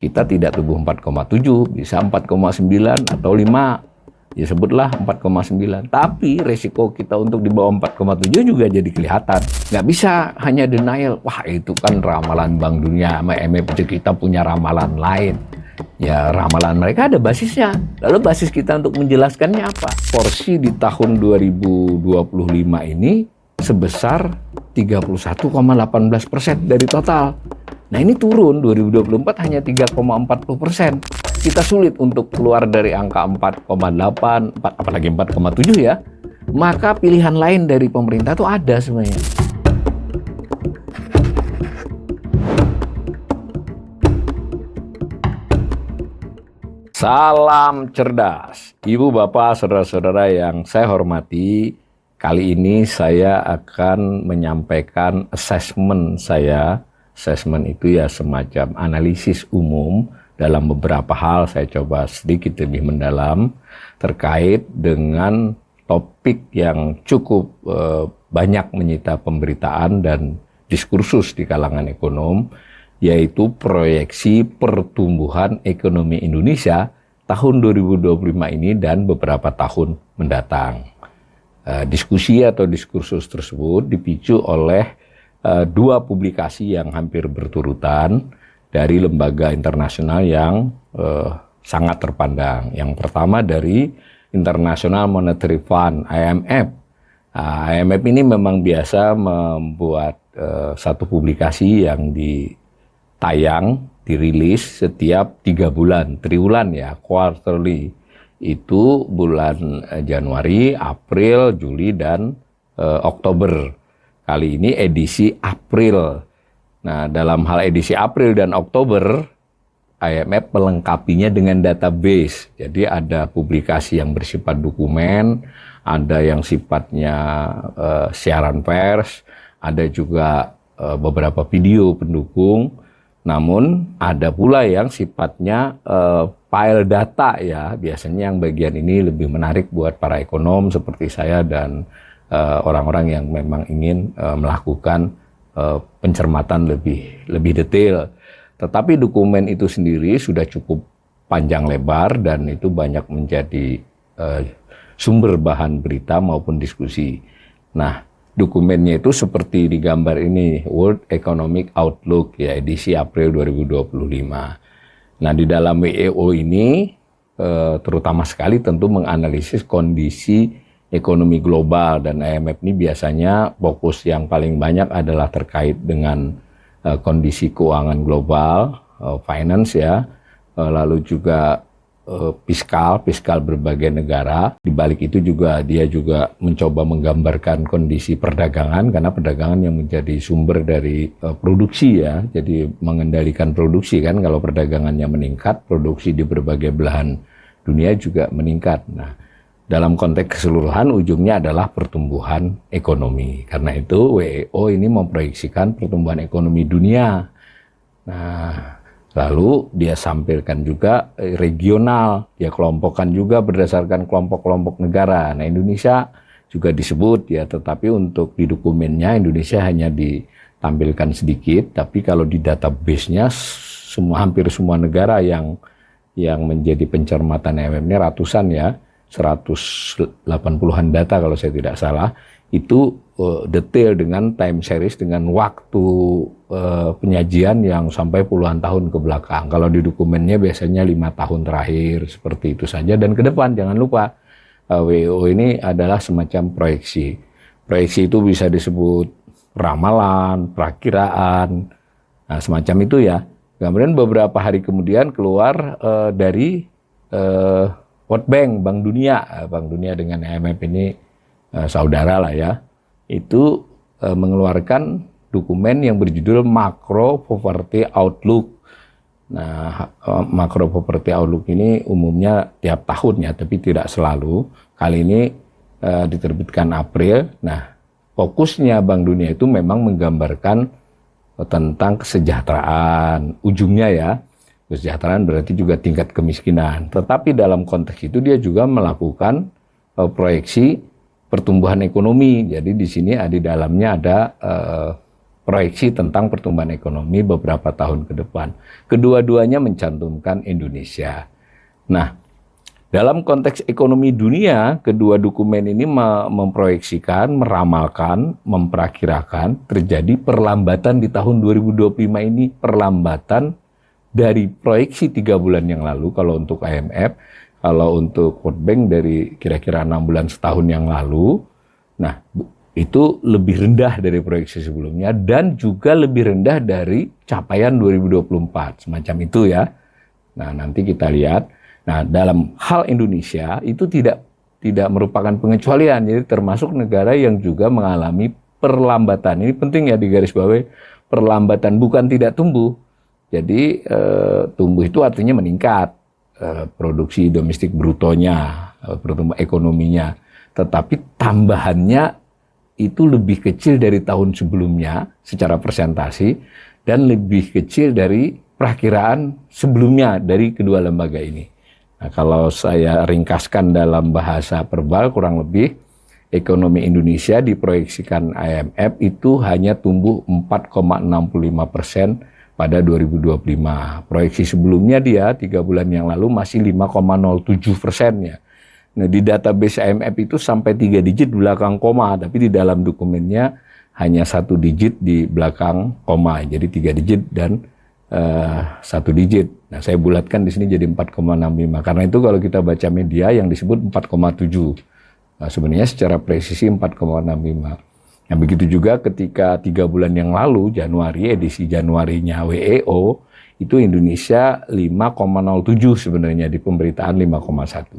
Kita tidak tumbuh 4,7, bisa 4,9 atau 5. Ya sebutlah 4,9. Tapi resiko kita untuk di bawah 4,7 juga jadi kelihatan. Nggak bisa hanya denial. Wah itu kan ramalan Bank Dunia sama IMF, kita punya ramalan lain. Ya ramalan mereka ada basisnya. Lalu basis kita untuk menjelaskannya apa? Porsi di tahun 2025 ini sebesar 31,18% dari total. Nah ini turun, 2024 hanya 3,40%. Kita sulit untuk keluar dari angka 4,8, apalagi 4,7 ya. Maka pilihan lain dari pemerintah itu ada sebenarnya. Salam cerdas, Ibu, Bapak, Saudara-saudara yang saya hormati. Kali ini saya akan menyampaikan assessment saya. Assessment itu ya semacam analisis umum dalam beberapa hal. Saya coba sedikit lebih mendalam terkait dengan topik yang cukup banyak menyita pemberitaan dan diskursus di kalangan ekonom, yaitu proyeksi pertumbuhan ekonomi Indonesia tahun 2025 ini dan beberapa tahun mendatang. Diskusi atau diskursus tersebut dipicu oleh dua publikasi yang hampir berturutan dari lembaga internasional yang sangat terpandang. Yang pertama dari International Monetary Fund, IMF. IMF ini memang biasa membuat satu publikasi yang dirilis setiap 3 bulan, triwulan ya, quarterly. Itu bulan Januari, April, Juli, dan Oktober. Kali ini edisi April. Nah, dalam hal edisi April dan Oktober, IMF melengkapinya dengan database. Jadi ada publikasi yang bersifat dokumen, ada yang sifatnya siaran pers, ada juga beberapa video pendukung. Namun ada pula yang sifatnya file data ya. Biasanya yang bagian ini lebih menarik buat para ekonom seperti saya dan orang-orang yang memang ingin melakukan pencermatan lebih detail. Tetapi dokumen itu sendiri sudah cukup panjang lebar dan itu banyak menjadi sumber bahan berita maupun diskusi. Nah, dokumennya itu seperti di gambar ini, World Economic Outlook ya, edisi April 2025. Nah, di dalam WEO ini terutama sekali tentu menganalisis kondisi ekonomi global, dan IMF ini biasanya fokus yang paling banyak adalah terkait dengan kondisi keuangan global, finance ya, lalu juga fiskal berbagai negara. Di balik itu juga dia juga mencoba menggambarkan kondisi perdagangan, karena perdagangan yang menjadi sumber dari produksi ya, jadi mengendalikan produksi kan, kalau perdagangannya meningkat, produksi di berbagai belahan dunia juga meningkat. Nah, dalam konteks keseluruhan ujungnya adalah pertumbuhan ekonomi. Karena itu WEO ini memproyeksikan pertumbuhan ekonomi dunia. Nah, lalu dia sampaikan juga regional, dia kelompokkan juga berdasarkan kelompok-kelompok negara. Nah, Indonesia juga disebut ya, tetapi untuk di dokumennya Indonesia hanya ditampilkan sedikit, tapi kalau di database-nya hampir semua negara yang menjadi pencermatan IMF ini ratusan ya, 180-an data kalau saya tidak salah, itu detail dengan time series, dengan waktu penyajian yang sampai puluhan tahun ke belakang. Kalau di dokumennya biasanya 5 tahun terakhir, seperti itu saja. Dan ke depan jangan lupa, WEO ini adalah semacam proyeksi. Proyeksi itu bisa disebut ramalan, perakiraan, nah, semacam itu ya. Kemudian beberapa hari kemudian keluar dari World Bank, Bank Dunia dengan IMF ini saudara lah ya, itu mengeluarkan dokumen yang berjudul Macro Poverty Outlook. Nah, Macro Poverty Outlook ini umumnya tiap tahun ya, tapi tidak selalu. Kali ini diterbitkan April. Nah, fokusnya Bank Dunia itu memang menggambarkan tentang kesejahteraan, ujungnya ya. Kesejahteraan berarti juga tingkat kemiskinan. Tetapi dalam konteks itu dia juga melakukan proyeksi pertumbuhan ekonomi. Jadi di sini di dalamnya ada proyeksi tentang pertumbuhan ekonomi beberapa tahun ke depan. Kedua-duanya mencantumkan Indonesia. Nah, dalam konteks ekonomi dunia, kedua dokumen ini memproyeksikan, meramalkan, memperakirakan terjadi perlambatan di tahun 2025 ini, perlambatan dari proyeksi 3 bulan yang lalu kalau untuk IMF, kalau untuk World Bank dari kira-kira 6 bulan setahun yang lalu. Nah, itu lebih rendah dari proyeksi sebelumnya dan juga lebih rendah dari capaian 2024, semacam itu ya. Nah, nanti kita lihat. Nah, dalam hal Indonesia itu tidak merupakan pengecualian, jadi termasuk negara yang juga mengalami perlambatan. Ini penting ya digarisbawahi, perlambatan bukan tidak tumbuh. Jadi tumbuh itu artinya meningkat, produksi domestik brutonya, pertumbuhan ekonominya, tetapi tambahannya itu lebih kecil dari tahun sebelumnya secara persentasi dan lebih kecil dari perakiraan sebelumnya dari kedua lembaga ini. Nah, kalau saya ringkaskan dalam bahasa verbal, kurang lebih ekonomi Indonesia diproyeksikan IMF itu hanya tumbuh 4,65% pada 2025. Proyeksi sebelumnya dia 3 bulan yang lalu masih 5,07%-nya. Nah, di database IMF itu sampai 3 digit belakang koma, tapi di dalam dokumennya hanya 1 digit di belakang koma, jadi 3 digit dan 1 digit. Nah, saya bulatkan di sini jadi 4,65. Karena itu kalau kita baca media yang disebut 4,7. Nah, sebenarnya secara presisi 4,65. Nah, begitu juga ketika 3 bulan yang lalu, Januari, edisi Januarinya WEO, itu Indonesia 5,07 sebenarnya, di pemberitaan 5,1.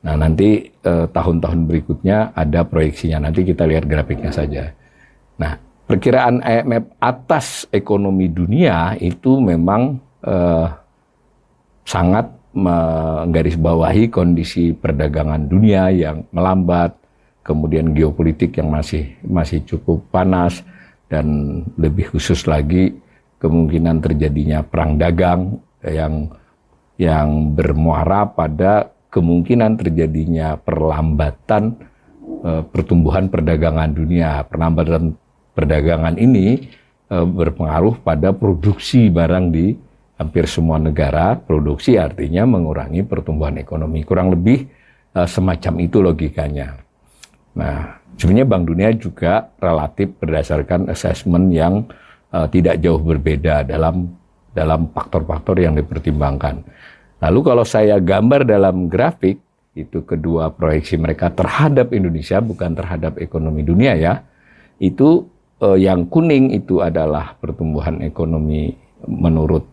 Nah, nanti tahun-tahun berikutnya ada proyeksinya, nanti kita lihat grafiknya saja. Nah, perkiraan IMF atas ekonomi dunia itu memang sangat menggarisbawahi kondisi perdagangan dunia yang melambat, kemudian geopolitik yang masih cukup panas, dan lebih khusus lagi kemungkinan terjadinya perang dagang yang bermuara pada kemungkinan terjadinya perlambatan pertumbuhan perdagangan dunia. Perlambatan perdagangan ini berpengaruh pada produksi barang di hampir semua negara. Produksi artinya mengurangi pertumbuhan ekonomi. Kurang lebih semacam itu logikanya. Nah, sebenarnya Bank Dunia juga relatif berdasarkan assessment yang tidak jauh berbeda dalam faktor-faktor yang dipertimbangkan. Lalu kalau saya gambar dalam grafik, itu kedua proyeksi mereka terhadap Indonesia, bukan terhadap ekonomi dunia ya, itu yang kuning itu adalah pertumbuhan ekonomi menurut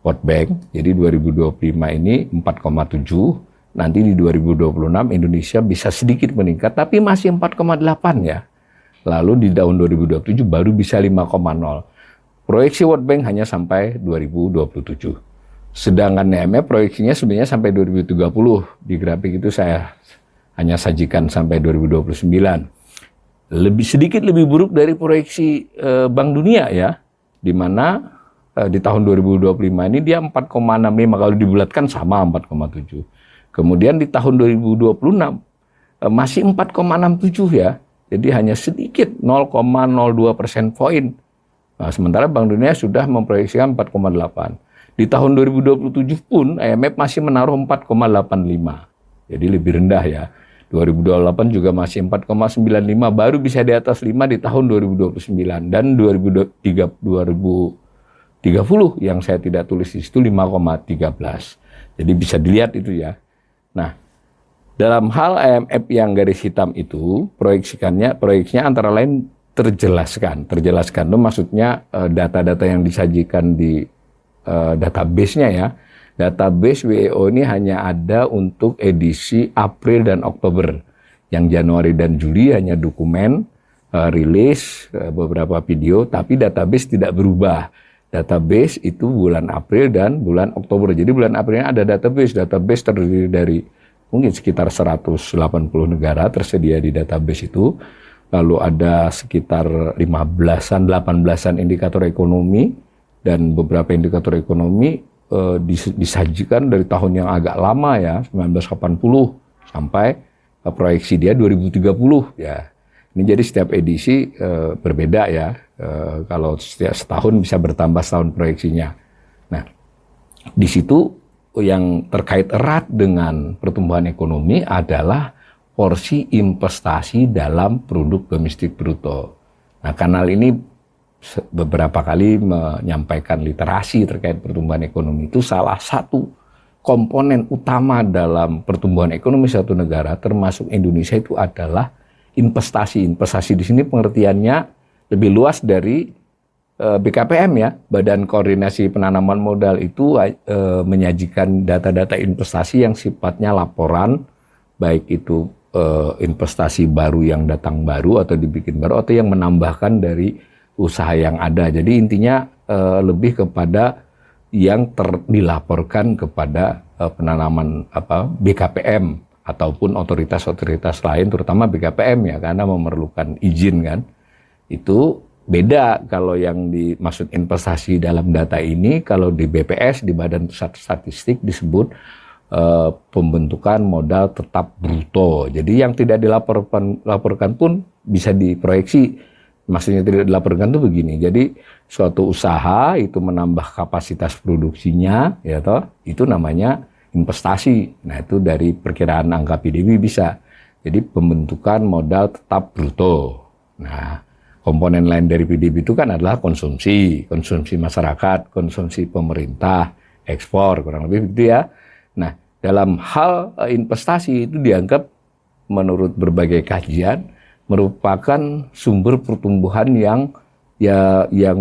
World Bank. Jadi 2025 ini 4,7, nanti di 2026 Indonesia bisa sedikit meningkat, tapi masih 4,8 ya. Lalu di tahun 2027 baru bisa 5,0. Proyeksi World Bank hanya sampai 2027. Sedangkan IMF proyeksinya sebenarnya sampai 2030. Di grafik itu saya hanya sajikan sampai 2029. Sedikit lebih buruk dari proyeksi Bank Dunia ya, di mana di tahun 2025 ini dia 4,65, kalau dibulatkan sama 4,7. Kemudian di tahun 2026 masih 4,67 ya, jadi hanya sedikit 0,02% poin. Nah, sementara Bank Dunia sudah memproyeksikan 4,8. Di tahun 2027 pun IMF masih menaruh 4,85. Jadi lebih rendah ya. 2028 juga masih 4,95, baru bisa di atas 5 di tahun 2029. Dan 2030 yang saya tidak tulis di situ 5,13. Jadi bisa dilihat itu ya. Nah, dalam hal IMF yang garis hitam itu, proyeksinya antara lain terjelaskan. Terjelaskan itu maksudnya data-data yang disajikan di database-nya ya. Database WEO ini hanya ada untuk edisi April dan Oktober. Yang Januari dan Juli hanya dokumen, rilis, beberapa video, tapi database tidak berubah. Database itu bulan April dan bulan Oktober. Jadi bulan Aprilnya ada database. Database terdiri dari mungkin sekitar 180 negara tersedia di database itu. Lalu ada sekitar 15-an, 18-an indikator ekonomi. Dan beberapa indikator ekonomi disajikan dari tahun yang agak lama ya, 1980 sampai proyeksi dia 2030 ya. Ini jadi setiap edisi berbeda ya. Kalau setiap setahun bisa bertambah setahun proyeksinya. Nah, di situ yang terkait erat dengan pertumbuhan ekonomi adalah porsi investasi dalam produk domestik bruto. Nah, kanal ini beberapa kali menyampaikan literasi terkait pertumbuhan ekonomi. Itu salah satu komponen utama dalam pertumbuhan ekonomi suatu negara, termasuk Indonesia, itu adalah investasi. Investasi di sini pengertiannya lebih luas dari BKPM ya, Badan Koordinasi Penanaman Modal itu menyajikan data-data investasi yang sifatnya laporan, baik itu investasi baru yang datang baru atau dibikin baru atau yang menambahkan dari usaha yang ada. Jadi intinya lebih kepada yang dilaporkan kepada penanaman BKPM ataupun otoritas-otoritas lain, terutama BKPM ya, karena memerlukan izin kan. Itu beda kalau yang dimaksud investasi dalam data ini. Kalau di BPS, di Badan Pusat Statistik, disebut pembentukan modal tetap bruto. Jadi yang tidak dilaporkan pun bisa diproyeksi. Maksudnya tidak dilaporkan itu begini. Jadi suatu usaha itu menambah kapasitas produksinya, ya toh, itu namanya investasi. Nah, itu dari perkiraan angka PDB bisa. Jadi pembentukan modal tetap bruto. Nah, komponen lain dari PDB itu kan adalah konsumsi masyarakat, konsumsi pemerintah, ekspor, kurang lebih begitu ya. Nah, dalam hal investasi itu dianggap menurut berbagai kajian merupakan sumber pertumbuhan yang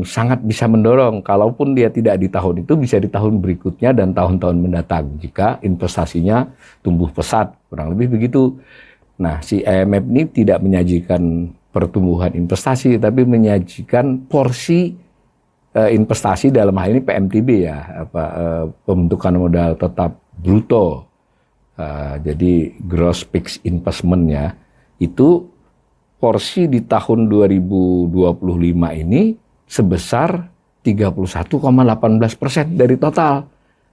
sangat bisa mendorong. Kalaupun dia tidak di tahun itu, bisa di tahun berikutnya dan tahun-tahun mendatang jika investasinya tumbuh pesat, kurang lebih begitu. Nah, si IMF ini tidak menyajikan pertumbuhan investasi, tapi menyajikan porsi investasi, dalam hal ini PMTB ya, pembentukan modal tetap bruto. Jadi gross fixed investment ya, itu porsi di tahun 2025 ini sebesar 31,18% dari total.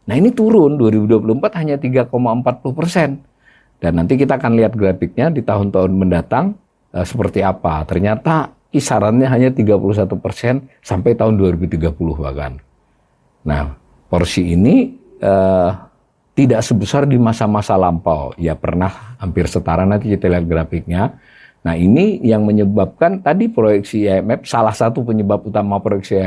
Nah, ini turun 2024 hanya 3,40%. Dan nanti kita akan lihat grafiknya di tahun-tahun mendatang seperti apa. Ternyata kisarannya hanya 31% sampai tahun 2030 bahkan. Nah, porsi ini tidak sebesar di masa-masa lampau. Ya pernah hampir setara, nanti kita lihat grafiknya. Nah, ini yang menyebabkan tadi proyeksi IMF, salah satu penyebab utama proyeksi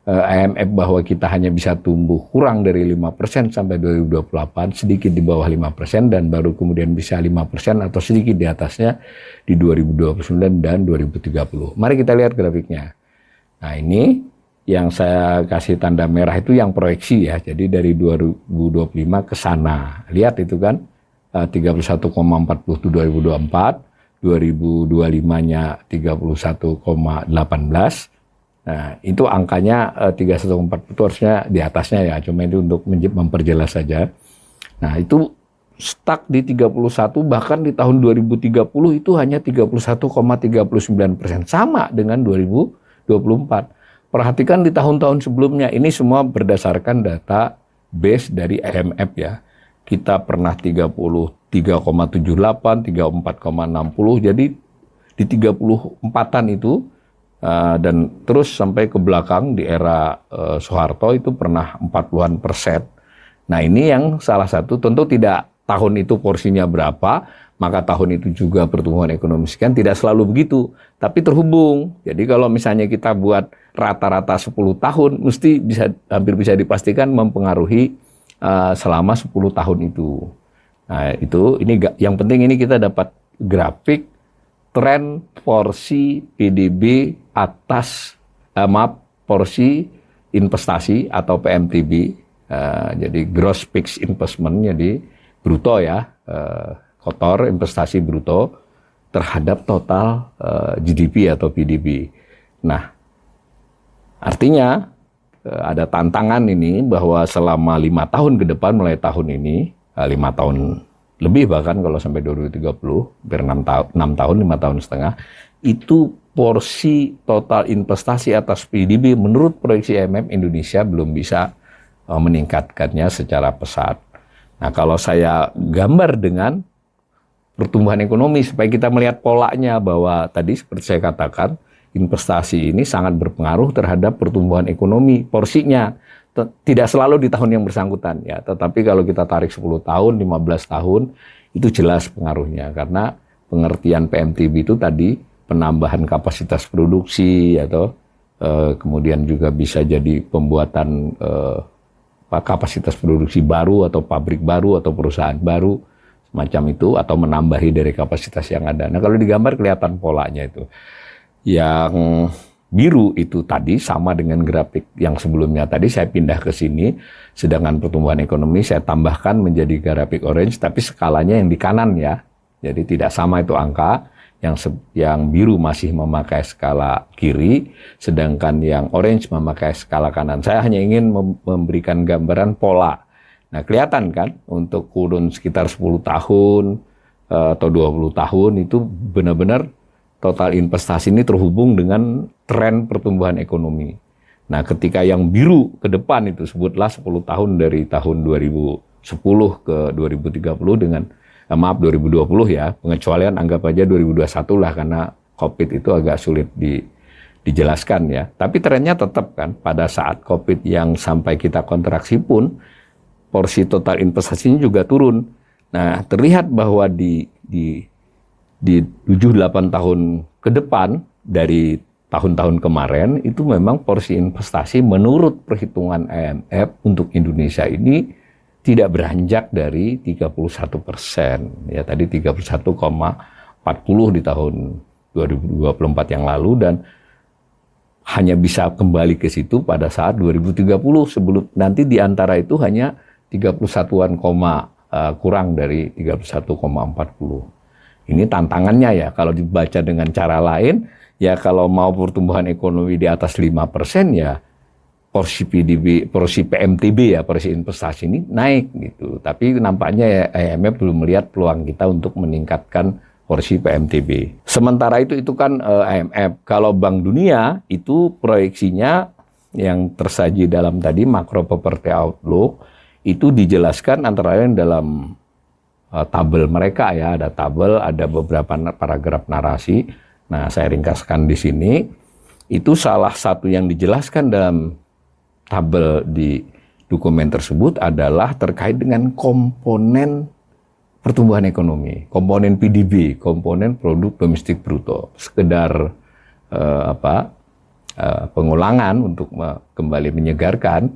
IMF bahwa kita hanya bisa tumbuh kurang dari 5% sampai 2028, sedikit di bawah 5%, dan baru kemudian bisa 5% atau sedikit di atasnya di 2029 dan 2030. Mari kita lihat grafiknya. Nah, ini yang saya kasih tanda merah itu yang proyeksi ya, jadi dari 2025 ke sana. Lihat itu kan, 31,40 itu 2024, 2025-nya 31,18. Nah, itu angkanya 31,40 itu harusnya di atasnya ya, cuma itu untuk memperjelas saja. Nah, itu stuck di 31, bahkan di tahun 2030 itu hanya 31,39%, sama dengan 2024. Perhatikan di tahun-tahun sebelumnya, ini semua berdasarkan data base dari IMF ya. Kita pernah 33,78, 34,60, jadi di 34-an itu, dan terus sampai ke belakang di era Soeharto itu pernah 40-an persen. Nah, ini yang salah satu, tentu tidak tahun itu porsinya berapa, maka tahun itu juga pertumbuhan ekonomi sekian, tidak selalu begitu, tapi terhubung. Jadi kalau misalnya kita buat rata-rata 10 tahun, mesti hampir bisa dipastikan mempengaruhi selama 10 tahun itu. Nah, ini yang penting, ini kita dapat grafik tren porsi PDB atas porsi investasi atau PMTB. Jadi gross fixed investment, jadi bruto ya, kotor investasi bruto terhadap total GDP atau PDB. Nah, artinya ada tantangan ini bahwa selama 5 tahun ke depan, mulai tahun ini, 5 tahun lebih bahkan kalau sampai 2030, hampir 6 tahun, 5 tahun setengah, itu porsi total investasi atas PDB menurut proyeksi IMF Indonesia belum bisa meningkatkannya secara pesat. Nah, kalau saya gambar dengan pertumbuhan ekonomi supaya kita melihat polanya bahwa tadi seperti saya katakan investasi ini sangat berpengaruh terhadap pertumbuhan ekonomi porsinya. Tidak selalu di tahun yang bersangkutan ya, tetapi kalau kita tarik 10 tahun, 15 tahun itu jelas pengaruhnya karena pengertian PMTB itu tadi penambahan kapasitas produksi atau kemudian juga bisa jadi pembuatan kapasitas produksi baru atau pabrik baru atau perusahaan baru semacam itu atau menambahi dari kapasitas yang ada. Nah, kalau digambar kelihatan polanya itu. Yang biru itu tadi sama dengan grafik yang sebelumnya tadi saya pindah ke sini, sedangkan pertumbuhan ekonomi saya tambahkan menjadi grafik orange tapi skalanya yang di kanan ya. Jadi tidak sama itu angka. Yang biru masih memakai skala kiri, sedangkan yang orange memakai skala kanan. Saya hanya ingin memberikan gambaran pola. Nah, kelihatan kan untuk kurun sekitar 10 tahun atau 20 tahun itu benar-benar total investasi ini terhubung dengan tren pertumbuhan ekonomi. Nah, ketika yang biru ke depan itu sebutlah 10 tahun dari tahun 2010 ke 2030 dengan 2020 ya, pengecualian anggap aja 2021 lah karena COVID itu agak sulit dijelaskan ya. Tapi trennya tetap kan, pada saat COVID yang sampai kita kontraksi pun, porsi total investasinya juga turun. Nah, terlihat bahwa di 7-8 tahun ke depan, dari tahun-tahun kemarin, itu memang porsi investasi menurut perhitungan IMF untuk Indonesia ini tidak beranjak dari 31%. Ya, tadi 31,40 di tahun 2024 yang lalu dan hanya bisa kembali ke situ pada saat 2030 sebelum nanti di antara itu hanya 31-an kurang dari 31,40. Ini tantangannya ya kalau dibaca dengan cara lain ya kalau mau pertumbuhan ekonomi di atas 5% ya porsi PDB, porsi PMTB ya, porsi investasi ini naik gitu. Tapi nampaknya ya IMF belum melihat peluang kita untuk meningkatkan porsi PMTB. Sementara itu kan IMF. Kalau Bank Dunia itu proyeksinya yang tersaji dalam tadi Macro Property Outlook itu dijelaskan antara lain dalam tabel mereka ya, ada tabel, ada beberapa paragraf narasi. Nah, saya ringkaskan di sini. Itu salah satu yang dijelaskan dalam tabel di dokumen tersebut adalah terkait dengan komponen pertumbuhan ekonomi, komponen PDB, komponen produk domestik bruto. Sekedar pengulangan untuk kembali menyegarkan,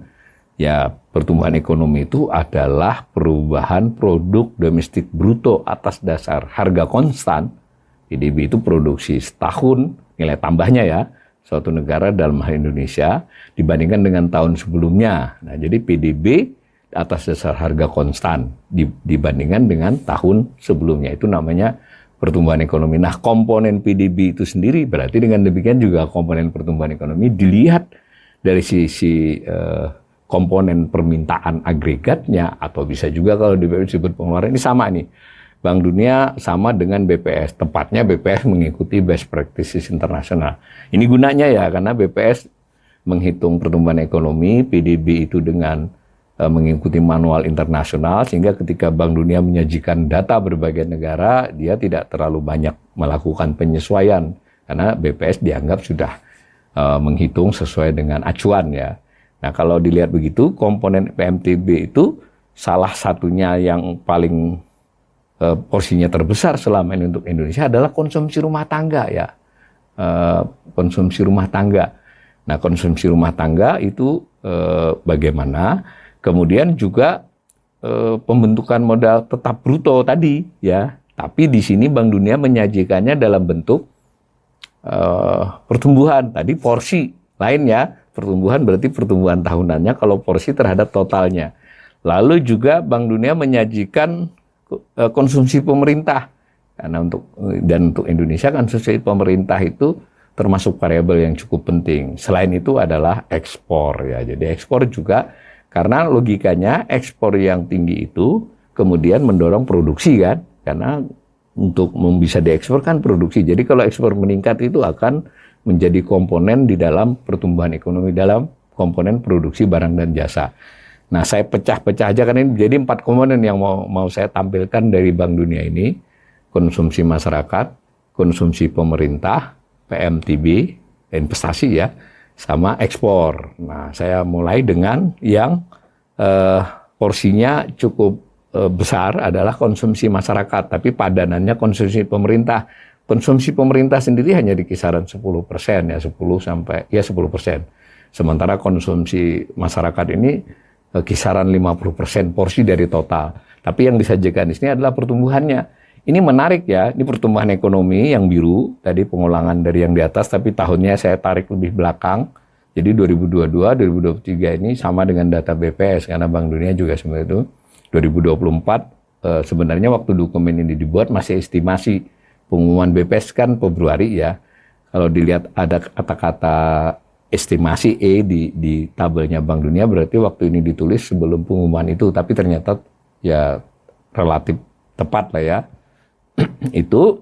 ya pertumbuhan ekonomi itu adalah perubahan produk domestik bruto atas dasar harga konstan. PDB itu produksi setahun, nilai tambahnya ya, suatu negara dalam hal Indonesia dibandingkan dengan tahun sebelumnya. Nah, jadi PDB atas dasar harga konstan dibandingkan dengan tahun sebelumnya. Itu namanya pertumbuhan ekonomi. Nah, komponen PDB itu sendiri berarti dengan demikian juga komponen pertumbuhan ekonomi dilihat dari sisi komponen permintaan agregatnya atau bisa juga kalau di BPS disebut pengeluaran. Ini sama nih. Bank Dunia sama dengan BPS, tepatnya BPS mengikuti best practices internasional. Ini gunanya ya, karena BPS menghitung pertumbuhan ekonomi, PDB itu dengan mengikuti manual internasional, sehingga ketika Bank Dunia menyajikan data berbagai negara, dia tidak terlalu banyak melakukan penyesuaian, karena BPS dianggap sudah menghitung sesuai dengan acuan ya. Nah, kalau dilihat begitu, komponen PMTB itu salah satunya yang paling porsinya terbesar selama ini untuk Indonesia adalah konsumsi rumah tangga ya, konsumsi rumah tangga. Nah, konsumsi rumah tangga itu bagaimana? Kemudian juga pembentukan modal tetap bruto tadi ya. Tapi di sini Bank Dunia menyajikannya dalam bentuk pertumbuhan tadi porsi lain ya. Pertumbuhan berarti pertumbuhan tahunannya kalau porsi terhadap totalnya. Lalu juga Bank Dunia menyajikan konsumsi pemerintah karena untuk Indonesia konsumsi pemerintah itu termasuk variabel yang cukup penting. Selain itu adalah ekspor ya. Jadi ekspor juga karena logikanya ekspor yang tinggi itu kemudian mendorong produksi kan, karena untuk bisa diekspor kan produksi. Jadi kalau ekspor meningkat itu akan menjadi komponen di dalam pertumbuhan ekonomi dalam komponen produksi barang dan jasa. Nah, saya pecah-pecah aja kan ini jadi 4 komponen yang mau saya tampilkan dari Bank Dunia ini. konsumsi masyarakat, konsumsi pemerintah, PMTB, investasi ya, sama ekspor. Nah, saya mulai dengan yang porsinya cukup besar adalah konsumsi masyarakat, tapi padanannya konsumsi pemerintah. Konsumsi pemerintah sendiri hanya di kisaran 10% ya, 10 sampai ya 10%. Sementara konsumsi masyarakat ini kisaran 50% porsi dari total. Tapi yang disajikan di sini adalah pertumbuhannya. Ini menarik ya, ini pertumbuhan ekonomi yang biru, tadi pengulangan dari yang di atas, tapi tahunnya saya tarik lebih belakang. Jadi 2022, 2023 ini sama dengan data BPS, karena Bank Dunia juga seperti itu. 2024 sebenarnya waktu dokumen ini dibuat masih estimasi. Pengumuman BPS kan Februari ya. Kalau dilihat ada kata-kata estimasi E di tabelnya Bank Dunia, berarti waktu ini ditulis sebelum pengumuman itu. Tapi ternyata ya relatif tepat lah ya. Itu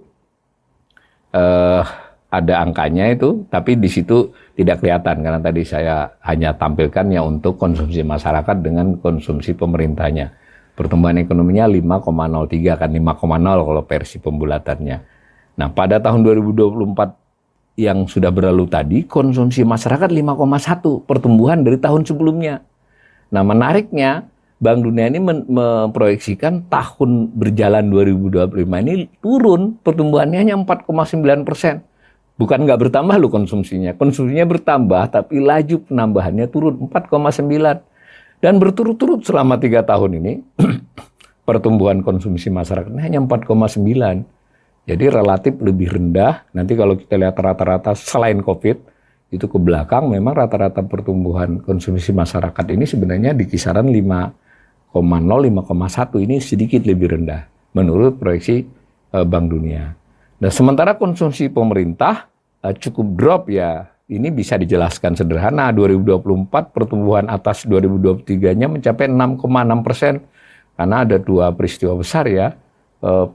ada angkanya itu, tapi di situ tidak kelihatan karena tadi saya hanya tampilkannya untuk konsumsi masyarakat dengan konsumsi pemerintahnya. Pertumbuhan ekonominya 5,03 kan, 5,0 kalau versi pembulatannya. Nah, pada tahun 2024 yang sudah berlalu tadi, konsumsi masyarakat 5,1, pertumbuhan dari tahun sebelumnya. Nah, menariknya, Bank Dunia ini memproyeksikan tahun berjalan 2025 ini turun, pertumbuhannya hanya 4,9%. Bukan nggak bertambah loh konsumsinya bertambah, tapi laju penambahannya turun 4,9. Dan berturut-turut selama 3 tahun ini, pertumbuhan konsumsi masyarakatnya hanya 4,9. Jadi relatif lebih rendah. Nanti kalau kita lihat rata-rata selain COVID, itu ke belakang memang rata-rata pertumbuhan konsumsi masyarakat ini sebenarnya di kisaran 5,0, 5,1. Ini sedikit lebih rendah menurut proyeksi Bank Dunia. Nah, sementara konsumsi pemerintah cukup drop ya. Ini bisa dijelaskan sederhana. 2024 pertumbuhan atas 2023-nya mencapai 6,6%. Karena ada 2 peristiwa besar ya.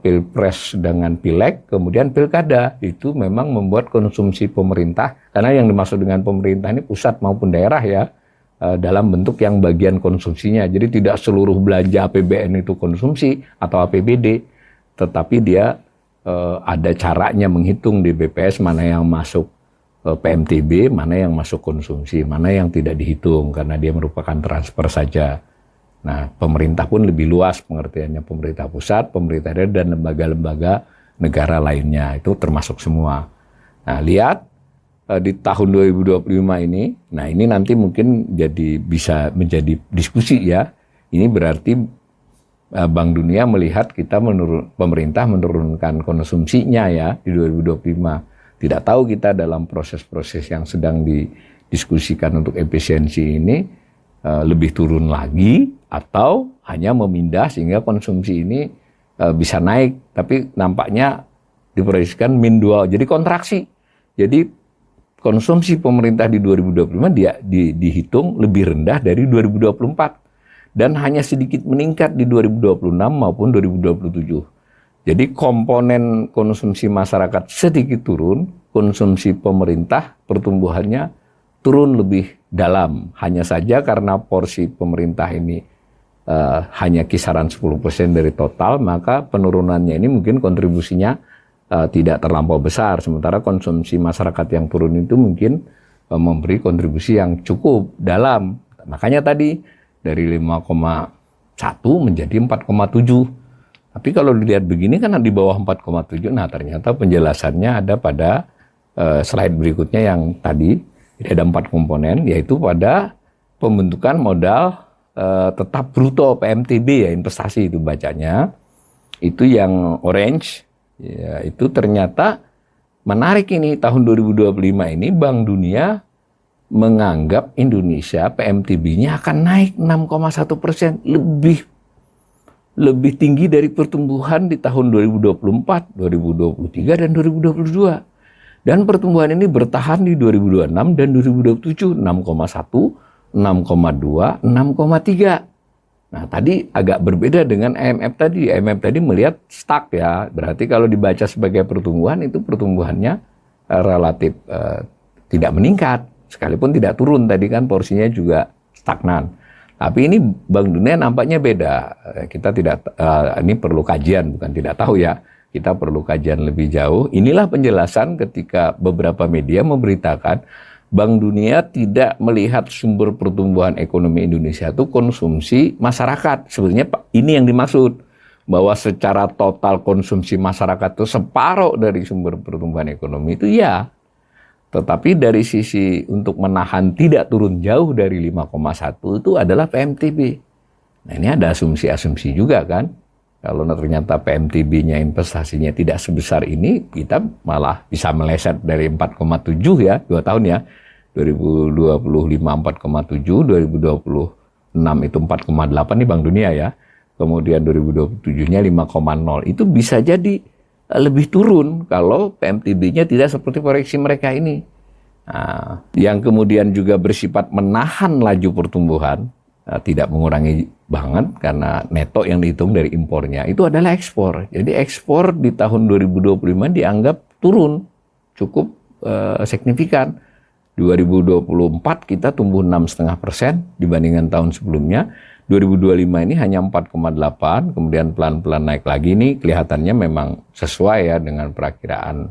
Pilpres dengan Pileg, kemudian Pilkada. Itu memang membuat konsumsi pemerintah, karena yang dimaksud dengan pemerintah ini pusat maupun daerah ya, dalam bentuk yang bagian konsumsinya. Jadi tidak seluruh belanja APBN itu konsumsi atau APBD, tetapi dia ada caranya menghitung di BPS mana yang masuk PMTB, mana yang masuk konsumsi, mana yang tidak dihitung karena dia merupakan transfer saja. Nah, pemerintah pun lebih luas pengertiannya, pemerintah pusat, pemerintah daerah, dan lembaga-lembaga negara lainnya, itu termasuk semua. Nah, lihat di tahun 2025 ini, nah ini nanti mungkin bisa menjadi diskusi ya. Ini berarti Bank Dunia melihat kita pemerintah menurunkan konsumsinya ya di 2025. Tidak tahu kita dalam proses-proses yang sedang didiskusikan untuk efisiensi ini lebih turun lagi atau hanya memindah sehingga konsumsi ini bisa naik, tapi nampaknya diproyeksikan -2, jadi kontraksi. Jadi konsumsi pemerintah di 2025 dihitung lebih rendah dari 2024 dan hanya sedikit meningkat di 2026 maupun 2027. Jadi komponen konsumsi masyarakat sedikit turun, konsumsi pemerintah pertumbuhannya turun lebih dalam. Hanya saja karena porsi pemerintah ini hanya kisaran 10% dari total, maka penurunannya ini mungkin kontribusinya tidak terlampau besar. Sementara konsumsi masyarakat yang turun itu mungkin memberi kontribusi yang cukup dalam. Makanya tadi dari 5,1 menjadi 4,7. Tapi kalau dilihat begini kan di bawah 4,7, nah ternyata penjelasannya ada pada slide berikutnya yang tadi. Jadi ada 4 komponen, yaitu pada pembentukan modal tetap bruto PMTB ya, investasi itu bacanya. Itu yang orange, ya, itu ternyata menarik ini tahun 2025 ini Bank Dunia menganggap Indonesia PMTB-nya akan naik 6,1%, lebih tinggi dari pertumbuhan di tahun 2024, 2023 dan 2022. Dan pertumbuhan ini bertahan di 2026 dan 2027, 6,1, 6,2, 6,3. Nah, tadi agak berbeda dengan IMF tadi. IMF tadi melihat stuck ya. Berarti kalau dibaca sebagai pertumbuhan, itu pertumbuhannya relatif tidak meningkat. Sekalipun tidak turun, tadi kan porsinya juga stagnan. Tapi ini Bank Dunia nampaknya beda. Kita tidak, ini perlu kajian, bukan tidak tahu ya. kita perlu kajian lebih jauh. Inilah penjelasan ketika beberapa media memberitakan Bank Dunia tidak melihat sumber pertumbuhan ekonomi Indonesia itu konsumsi masyarakat. Sebenarnya ini yang dimaksud, bahwa secara total konsumsi masyarakat itu separuh dari sumber pertumbuhan ekonomi itu ya. Tetapi dari sisi untuk menahan tidak turun jauh dari 5,1 itu adalah PMTB. Nah ini ada asumsi-asumsi juga kan. Kalau ternyata PMTB-nya investasinya tidak sebesar ini, kita malah bisa meleset dari 4,7 ya, 2 tahun ya. 2025 4,7, 2026 itu 4,8 nih Bank Dunia ya. Kemudian 2027-nya 5,0. Itu bisa jadi lebih turun kalau PMTB-nya tidak seperti proyeksi mereka ini. Nah, yang kemudian juga bersifat menahan laju pertumbuhan, tidak mengurangi banget karena neto yang dihitung dari impornya, itu adalah ekspor. Jadi ekspor di tahun 2025 dianggap turun cukup signifikan. 2024 kita tumbuh 6,5% dibandingkan tahun sebelumnya. 2025 ini hanya 4,8, kemudian pelan-pelan naik lagi. Ini kelihatannya memang sesuai ya dengan perakiraan,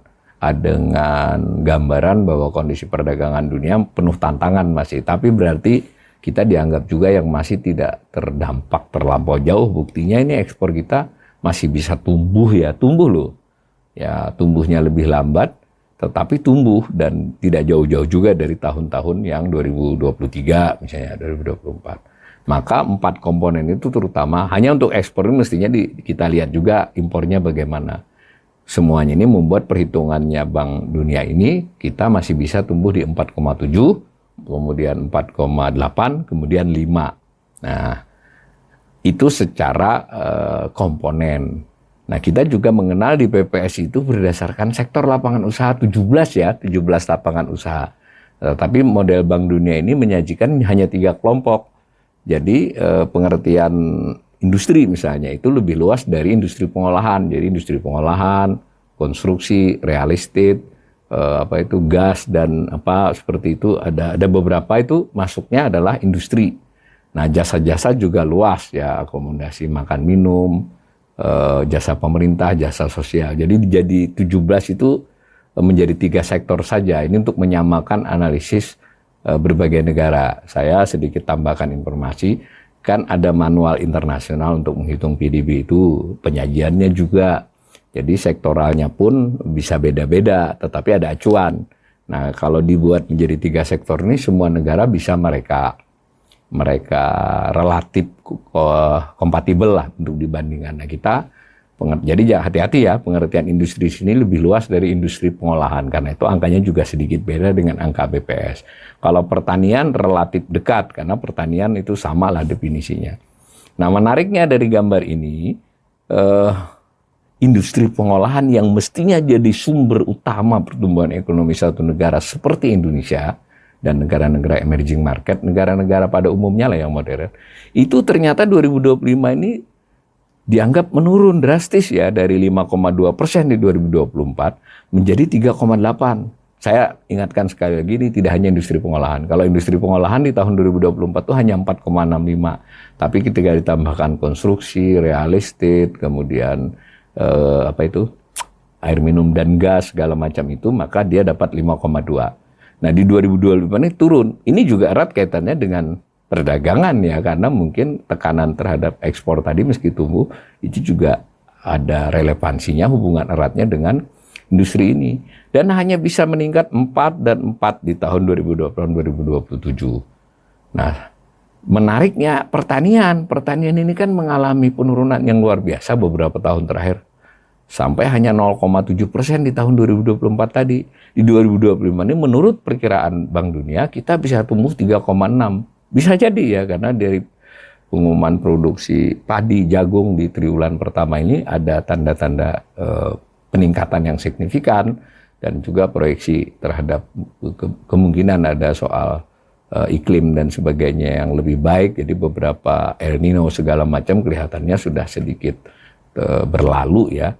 dengan gambaran bahwa kondisi perdagangan dunia penuh tantangan masih. Tapi berarti kita dianggap juga yang masih tidak terdampak terlampau jauh. Buktinya ini ekspor kita masih bisa tumbuh ya, tumbuh loh. Ya tumbuhnya lebih lambat, tetapi tumbuh dan tidak jauh-jauh juga dari tahun-tahun yang 2023 misalnya 2024. Maka 4 komponen itu terutama hanya untuk ekspor ini mestinya kita lihat juga impornya bagaimana. Semuanya ini membuat perhitungannya Bank Dunia ini kita masih bisa tumbuh di 4,7, kemudian 4,8, kemudian 5. Nah, itu secara komponen. Nah, kita juga mengenal di PPS itu berdasarkan sektor lapangan usaha 17 ya, 17 lapangan usaha. Tapi model Bank Dunia ini menyajikan hanya 3 kelompok. Jadi pengertian industri misalnya itu lebih luas dari industri pengolahan. Jadi industri pengolahan, konstruksi, real estate, gas dan seperti itu ada beberapa itu masuknya adalah industri. Nah, jasa-jasa juga luas ya, akomodasi makan minum, jasa pemerintah, jasa sosial. Jadi 17 itu menjadi 3 sektor saja. Ini untuk menyamakan analisis berbagai negara. Saya sedikit tambahkan informasi, kan ada manual internasional untuk menghitung PDB itu, penyajiannya juga. Jadi sektoralnya pun bisa beda-beda, tetapi ada acuan. Nah, kalau dibuat menjadi 3 sektor ini, semua negara bisa mereka relatif kompatibel lah untuk dibandingkan. Nah, jadi hati-hati ya, pengertian industri sini lebih luas dari industri pengolahan, karena itu angkanya juga sedikit beda dengan angka BPS. Kalau pertanian relatif dekat, karena pertanian itu sama lah definisinya. Nah, menariknya dari gambar ini, industri pengolahan yang mestinya jadi sumber utama pertumbuhan ekonomi satu negara seperti Indonesia, dan negara-negara emerging market, negara-negara pada umumnya lah yang modern, itu ternyata 2025 ini dianggap menurun drastis ya, dari 5,2% di 2024 menjadi 3,8%. Saya ingatkan sekali lagi, ini tidak hanya industri pengolahan. Kalau industri pengolahan di tahun 2024 itu hanya 4,65. Tapi ketika ditambahkan konstruksi, real estate, kemudian air minum dan gas segala macam itu, maka dia dapat 5,2. Nah, di 2025 ini turun. Ini juga erat kaitannya dengan perdagangan ya, karena mungkin tekanan terhadap ekspor tadi meski tumbuh, itu juga ada relevansinya, hubungan eratnya dengan industri ini. Dan hanya bisa meningkat 4 dan 4 di tahun 2027. Nah, menariknya pertanian ini kan mengalami penurunan yang luar biasa beberapa tahun terakhir. Sampai hanya 0,7% di tahun 2024 tadi. Di 2025 ini menurut perkiraan Bank Dunia kita bisa tumbuh 3,6. Bisa jadi ya, karena dari pengumuman produksi padi jagung di triwulan pertama ini ada tanda-tanda peningkatan yang signifikan, dan juga proyeksi terhadap kemungkinan ada soal iklim dan sebagainya yang lebih baik. Jadi beberapa El Nino segala macam kelihatannya sudah sedikit berlalu ya,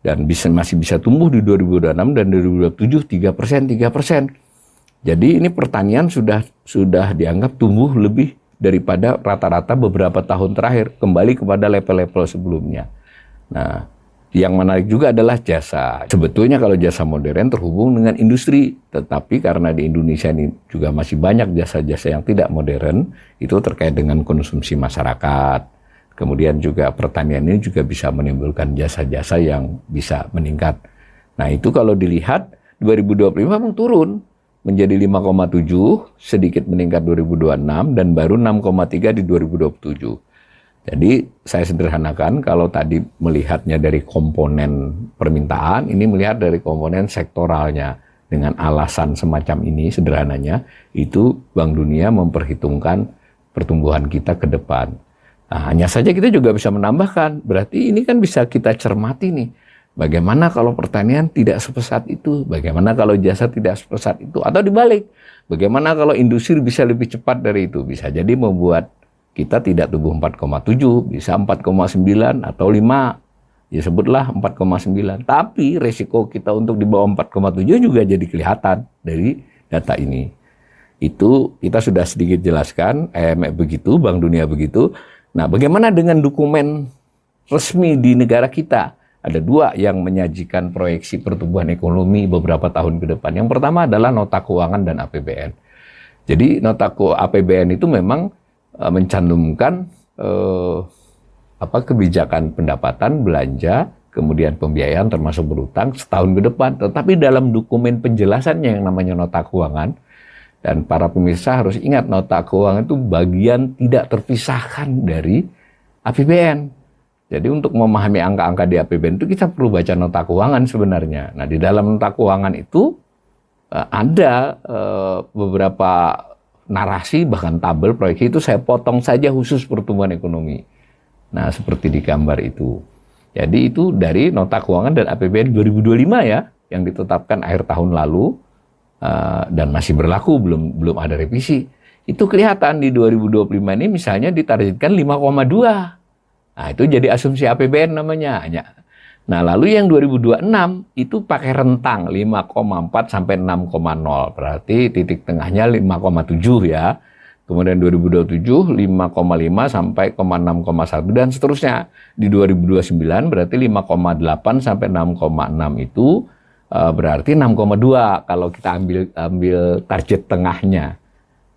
dan masih bisa tumbuh di 2026 dan 2027 3%. Jadi ini pertanian sudah dianggap tumbuh lebih daripada rata-rata beberapa tahun terakhir, kembali kepada level-level sebelumnya. Nah, Yang menarik juga adalah jasa. Sebetulnya kalau jasa modern terhubung dengan industri, tetapi karena di Indonesia ini juga masih banyak jasa-jasa yang tidak modern, itu terkait dengan konsumsi masyarakat. Kemudian juga pertanian ini juga bisa menimbulkan jasa-jasa yang bisa meningkat. Nah itu kalau dilihat 2025 memang turun menjadi 5,7, sedikit meningkat 2026 dan baru 6,3 di 2027. Jadi saya sederhanakan kalau tadi melihatnya dari komponen permintaan, ini melihat dari komponen sektoralnya. Dengan alasan semacam ini sederhananya, itu Bank Dunia memperhitungkan pertumbuhan kita ke depan. Nah, hanya saja kita juga bisa menambahkan, berarti ini kan bisa kita cermati nih. Bagaimana kalau pertanian tidak sepesat itu? Bagaimana kalau jasa tidak sepesat itu? Atau dibalik, bagaimana kalau industri bisa lebih cepat dari itu? Bisa jadi membuat kita tidak tumbuh 4,7, bisa 4,9 atau 5. Ya sebutlah 4,9. Tapi resiko kita untuk di bawah 4,7 juga jadi kelihatan dari data ini. Itu kita sudah sedikit jelaskan, IMF begitu, Bank Dunia begitu. Nah, bagaimana dengan dokumen resmi di negara kita? Ada dua yang menyajikan proyeksi pertumbuhan ekonomi beberapa tahun ke depan. Yang pertama adalah nota keuangan dan APBN. Jadi nota APBN itu memang mencantumkan kebijakan pendapatan, belanja, kemudian pembiayaan termasuk berutang setahun ke depan. Tetapi dalam dokumen penjelasannya yang namanya nota keuangan, dan para pemirsa harus ingat nota keuangan itu bagian tidak terpisahkan dari APBN. Jadi untuk memahami angka-angka di APBN itu kita perlu baca nota keuangan sebenarnya. Nah di dalam nota keuangan itu ada beberapa narasi bahkan tabel proyeksi itu saya potong saja khusus pertumbuhan ekonomi. Nah, seperti di gambar itu. Jadi itu dari nota keuangan dan APBN 2025 ya, yang ditetapkan akhir tahun lalu dan masih berlaku, belum ada revisi. Itu kelihatan di 2025 ini misalnya ditargetkan 5,2. Nah, itu jadi asumsi APBN namanya. Nah, lalu yang 2026 itu pakai rentang 5,4 sampai 6,0. Berarti titik tengahnya 5,7 ya. Kemudian 2027 5,5 sampai 6,1 dan seterusnya. Di 2029 berarti 5,8 sampai 6,6 itu berarti 6,2 kalau kita ambil target tengahnya.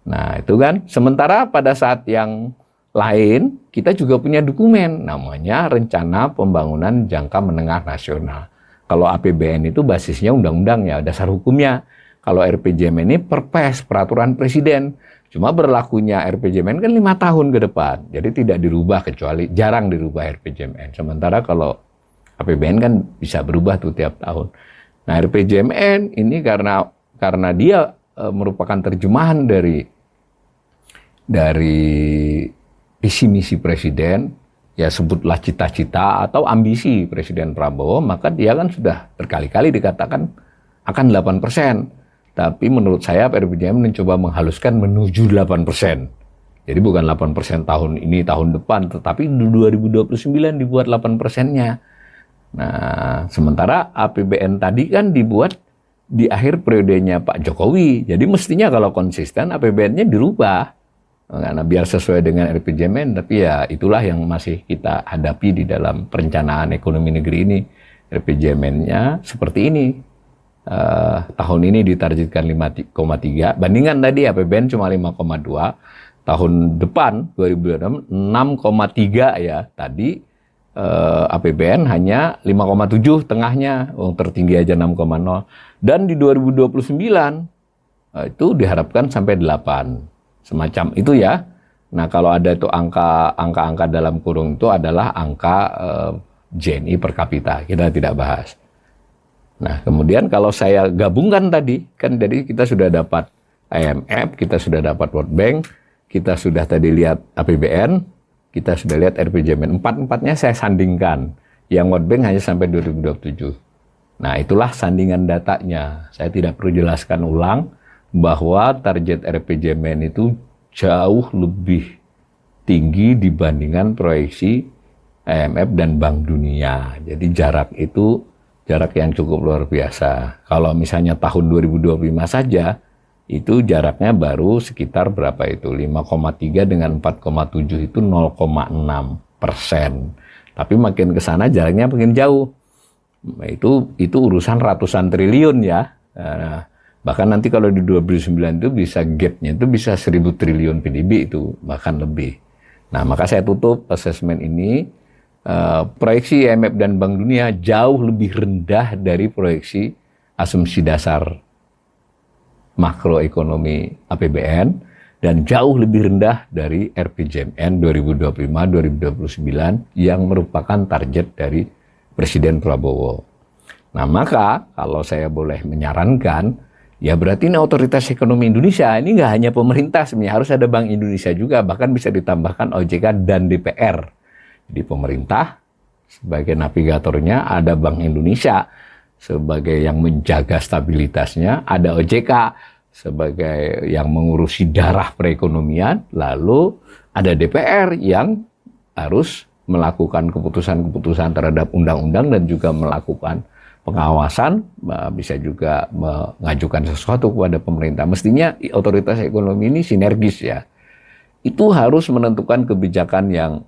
Nah, itu kan. Sementara pada saat yang lain, kita juga punya dokumen, namanya Rencana Pembangunan Jangka Menengah Nasional. Kalau APBN itu basisnya undang-undang ya, dasar hukumnya. Kalau RPJMN ini perpres, peraturan presiden. Cuma berlakunya RPJMN kan 5 tahun ke depan. Jadi tidak dirubah, kecuali jarang dirubah RPJMN. Sementara kalau APBN kan bisa berubah tuh tiap tahun. Nah RPJMN ini karena dia merupakan terjemahan dari visi misi presiden, ya sebutlah cita-cita atau ambisi Presiden Prabowo, maka dia kan sudah berkali-kali dikatakan akan 8%. Tapi menurut saya RPJMN mencoba menghaluskan menuju 8%. Jadi bukan 8% tahun ini, tahun depan, tetapi di 2029 dibuat 8%-nya. Nah, sementara APBN tadi kan dibuat di akhir periodenya Pak Jokowi. Jadi mestinya kalau konsisten APBN-nya dirubah. Karena biar sesuai dengan RPJMN, tapi ya itulah yang masih kita hadapi di dalam perencanaan ekonomi negeri ini. RPJMN-nya seperti ini. Tahun ini ditargetkan 5,3, bandingkan tadi APBN cuma 5,2. Tahun depan, 2026, 6,3 ya. Tadi APBN hanya 5,7 tengahnya, tertinggi aja 6,0. Dan di 2029, itu diharapkan sampai 8. Semacam itu ya. Nah kalau ada itu angka-angka dalam kurung itu adalah angka GNI per kapita. Kita tidak bahas. Nah kemudian kalau saya gabungkan tadi, kan jadi kita sudah dapat IMF, kita sudah dapat World Bank, kita sudah tadi lihat APBN, kita sudah lihat RPJMN. Empat-empatnya saya sandingkan. Yang World Bank hanya sampai 2027. Nah itulah sandingan datanya. Saya tidak perlu jelaskan ulang bahwa target RPJMN itu jauh lebih tinggi dibandingkan proyeksi IMF dan Bank Dunia. Jadi jarak itu jarak yang cukup luar biasa. Kalau misalnya tahun 2025 saja, itu jaraknya baru sekitar berapa itu? 5,3 dengan 4,7 itu 0,6%. Tapi makin ke sana jaraknya makin jauh. Itu urusan ratusan triliun ya. Nah, bahkan nanti kalau di 2009 itu bisa gap-nya itu bisa 1.000 triliun PDB itu, bahkan lebih. Nah, maka saya tutup asesmen ini, proyeksi IMF dan Bank Dunia jauh lebih rendah dari proyeksi asumsi dasar makroekonomi APBN dan jauh lebih rendah dari RPJMN 2025-2029 yang merupakan target dari Presiden Prabowo. Nah, maka kalau saya boleh menyarankan, ya berarti ini otoritas ekonomi Indonesia, ini nggak hanya pemerintah sebenarnya, harus ada Bank Indonesia juga, bahkan bisa ditambahkan OJK dan DPR. Jadi pemerintah sebagai navigatornya, ada Bank Indonesia sebagai yang menjaga stabilitasnya, ada OJK sebagai yang mengurusi darah perekonomian, lalu ada DPR yang harus melakukan keputusan-keputusan terhadap undang-undang dan juga melakukan pengawasan, bisa juga mengajukan sesuatu kepada pemerintah. Mestinya otoritas ekonomi ini sinergis ya. Itu harus menentukan kebijakan yang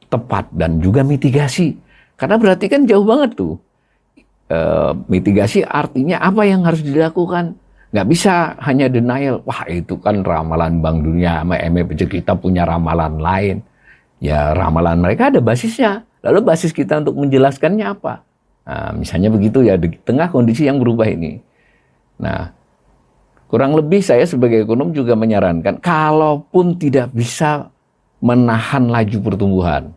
tepat dan juga mitigasi. Karena berarti kan jauh banget tuh. Mitigasi artinya apa yang harus dilakukan. Nggak bisa hanya denial. Wah, itu kan ramalan Bank Dunia sama IMF, kita punya ramalan lain. Ya, ramalan mereka ada basisnya. Lalu basis kita untuk menjelaskannya apa? Nah, misalnya begitu ya, di tengah kondisi yang berubah ini. Nah, kurang lebih saya sebagai ekonom juga menyarankan, kalaupun tidak bisa menahan laju pertumbuhan,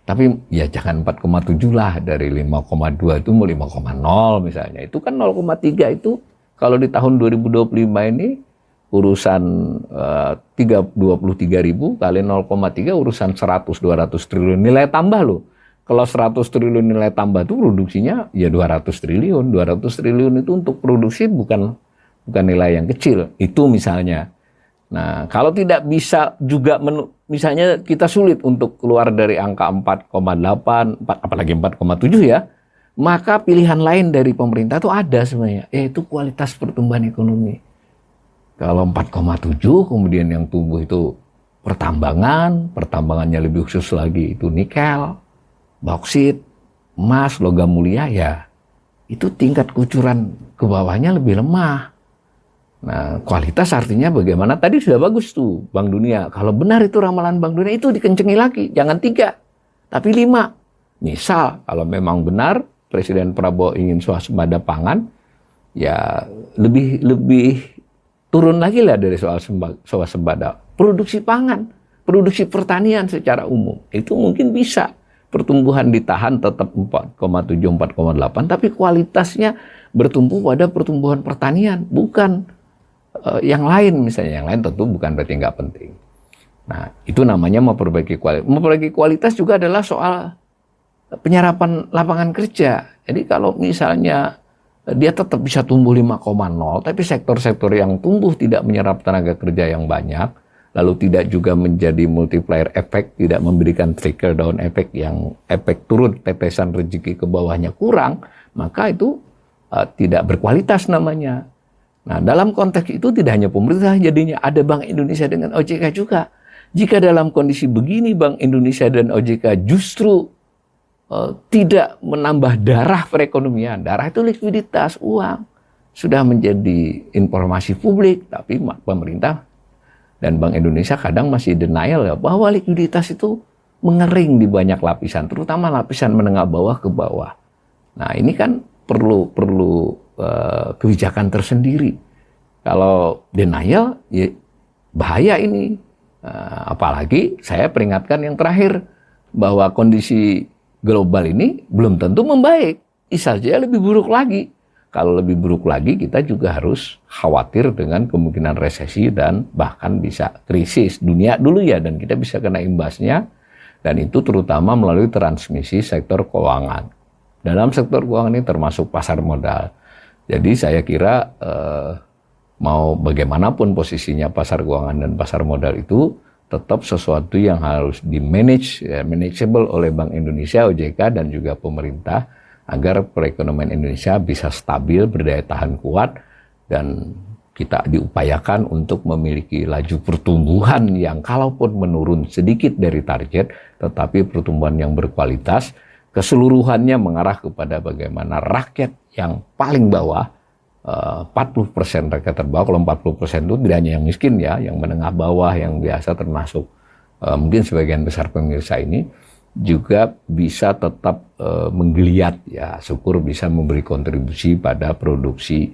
tapi ya jangan 4,7 lah, dari 5,2 itu mau 5,0 misalnya. Itu kan 0,3 itu kalau di tahun 2025 ini urusan 23.000 kali 0,3 urusan 100-200 triliun nilai tambah loh. Kalau 100 triliun nilai tambah itu produksinya ya 200 triliun. 200 triliun itu untuk produksi bukan nilai yang kecil. Itu misalnya. Nah, kalau tidak bisa juga misalnya kita sulit untuk keluar dari angka 4,8, apalagi 4,7 ya, maka pilihan lain dari pemerintah itu ada sebenarnya, yaitu kualitas pertumbuhan ekonomi. Kalau 4,7 kemudian yang tumbuh itu pertambangannya lebih khusus lagi itu nikel, bauksit, emas, logam mulia, ya itu tingkat kucuran ke bawahnya lebih lemah. Nah, kualitas artinya bagaimana? Tadi sudah bagus tuh Bank Dunia. Kalau benar itu ramalan Bank Dunia, itu dikencengi lagi. Jangan 3, tapi 5. Misal, kalau memang benar Presiden Prabowo ingin swasembada pangan, ya lebih turun lagi lah dari soal swasembada. Produksi pangan, produksi pertanian secara umum, itu mungkin bisa. Pertumbuhan ditahan tetap 4,7, 4,8, tapi kualitasnya bertumbuh pada pertumbuhan pertanian, bukan yang lain misalnya. Yang lain tentu bukan berarti nggak penting. Nah, itu namanya memperbaiki kualitas. Memperbaiki kualitas juga adalah soal penyerapan lapangan kerja. Jadi kalau misalnya dia tetap bisa tumbuh 5,0, tapi sektor-sektor yang tumbuh tidak menyerap tenaga kerja yang banyak, lalu tidak juga menjadi multiplier effect, tidak memberikan trickle down effect yang efek turun tetesan rezeki ke bawahnya kurang, maka itu tidak berkualitas namanya. Nah, dalam konteks itu tidak hanya pemerintah, jadinya ada Bank Indonesia dengan OJK juga. Jika dalam kondisi begini Bank Indonesia dan OJK justru tidak menambah darah perekonomian, darah itu likuiditas, uang, sudah menjadi informasi publik, tapi pemerintah dan Bank Indonesia kadang masih denial ya, bahwa likuiditas itu mengering di banyak lapisan, terutama lapisan menengah bawah ke bawah. Nah, ini kan perlu kebijakan tersendiri. Kalau denial, ya bahaya ini. Apalagi saya peringatkan yang terakhir, bahwa kondisi global ini belum tentu membaik, bisa saja lebih buruk lagi. Kalau lebih buruk lagi, kita juga harus khawatir dengan kemungkinan resesi dan bahkan bisa krisis dunia dulu ya, dan kita bisa kena imbasnya, dan itu terutama melalui transmisi sektor keuangan. Dalam sektor keuangan ini termasuk pasar modal. Jadi saya kira mau bagaimanapun posisinya pasar keuangan dan pasar modal itu tetap sesuatu yang harus di-manage, manageable oleh Bank Indonesia, OJK, dan juga pemerintah, agar perekonomian Indonesia bisa stabil, berdaya tahan kuat, dan kita diupayakan untuk memiliki laju pertumbuhan yang kalaupun menurun sedikit dari target, tetapi pertumbuhan yang berkualitas, keseluruhannya mengarah kepada bagaimana rakyat yang paling bawah, 40% rakyat terbawah. Kalau 40% itu tidak hanya yang miskin ya, yang menengah bawah, yang biasa termasuk mungkin sebagian besar pemirsa ini juga bisa tetap menggeliat ya, syukur bisa memberi kontribusi pada produksi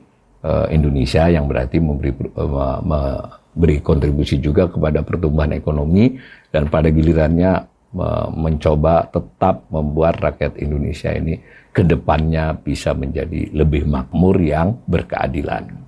Indonesia, yang berarti memberi kontribusi juga kepada pertumbuhan ekonomi, dan pada gilirannya mencoba tetap membuat rakyat Indonesia ini ke depannya bisa menjadi lebih makmur yang berkeadilan.